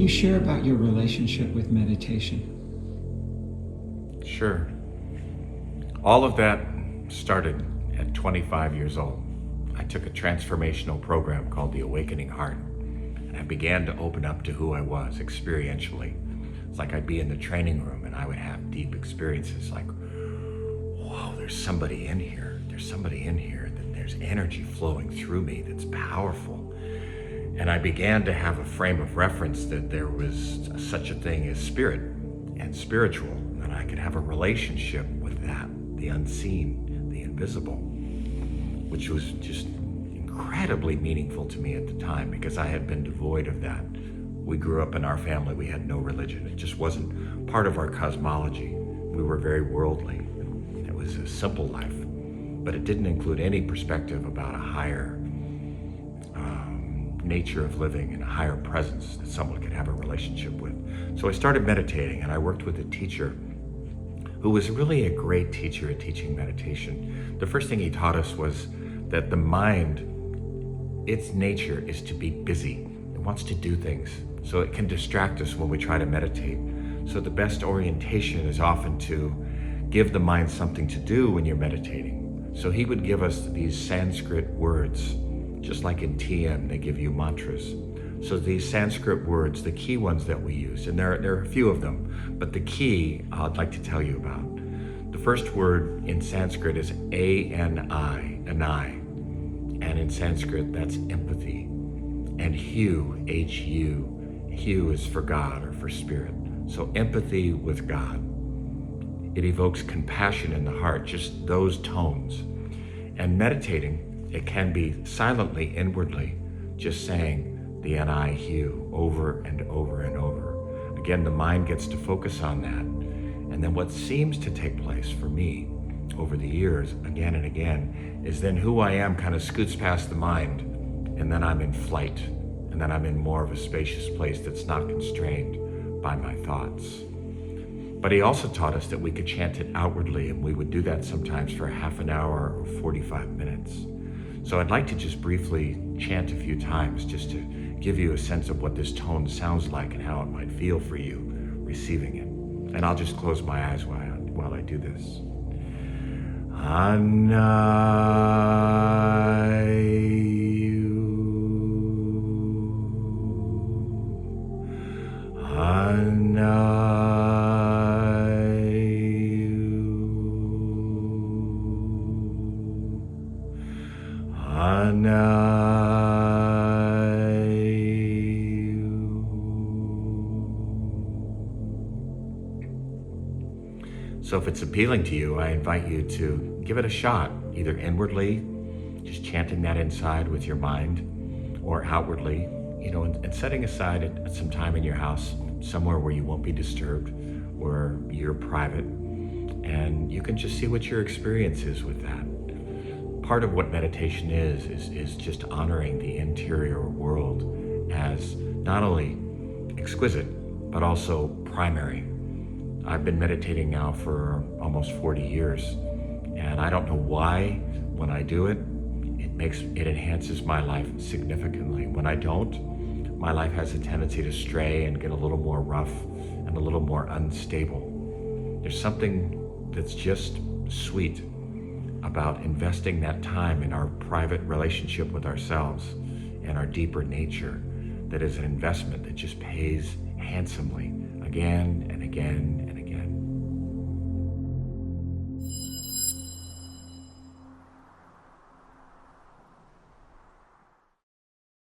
you share about your relationship with meditation? Sure. All of that started at 25 years old. I took a transformational program called the Awakening Heart, and I began to open up to who I was experientially. It's like I'd be in the training room and I would have deep experiences like, whoa, there's somebody in here. There's somebody in here. There's energy flowing through me that's powerful. And I began to have a frame of reference that there was such a thing as spirit and spiritual, that I could have a relationship with that, the unseen, the invisible, which was just incredibly meaningful to me at the time because I had been devoid of that. We grew up in our family, we had no religion. It just wasn't part of our cosmology. We were very worldly. It was a simple life, but it didn't include any perspective about a higher nature of living and a higher presence that someone could have a relationship with. So I started meditating, and I worked with a teacher who was really a great teacher at teaching meditation. The first thing he taught us was that the mind, its nature is to be busy. It wants to do things. So it can distract us when we try to meditate. So the best orientation is often to give the mind something to do when you're meditating. So he would give us these Sanskrit words, just like in TM, they give you mantras. So these Sanskrit words, the key ones that we use, and there are a few of them, but the key I'd like to tell you about. The first word in Sanskrit is A-N-I, Anai. And in Sanskrit, that's empathy. And Hu, H-U, Hu is for God or for spirit. So empathy with God. It evokes compassion in the heart, just those tones. And meditating, it can be silently, inwardly, just saying the N-I, Hu, over and over and over. Again, the mind gets to focus on that. And then what seems to take place for me over the years, again and again, is then who I am kind of scoots past the mind, and then I'm in flight, and then I'm in more of a spacious place that's not constrained by my thoughts. But he also taught us that we could chant it outwardly, and we would do that sometimes for half an hour or 45 minutes. So I'd like to just briefly chant a few times just to give you a sense of what this tone sounds like and how it might feel for you receiving it. And I'll just close my eyes while I do this. Anayu, So if it's appealing to you, I invite you to give it a shot, either inwardly, just chanting that inside with your mind, or outwardly, and setting aside some time in your house, somewhere where you won't be disturbed, where you're private, and you can just see what your experience is with that. Part of what meditation is just honoring the interior world as not only exquisite, but also primary. I've been meditating now for almost 40 years, and I don't know why when I do it, it enhances my life significantly. When I don't, my life has a tendency to stray and get a little more rough and a little more unstable. There's something that's just sweet about investing that time in our private relationship with ourselves and our deeper nature that is an investment that just pays handsomely again and again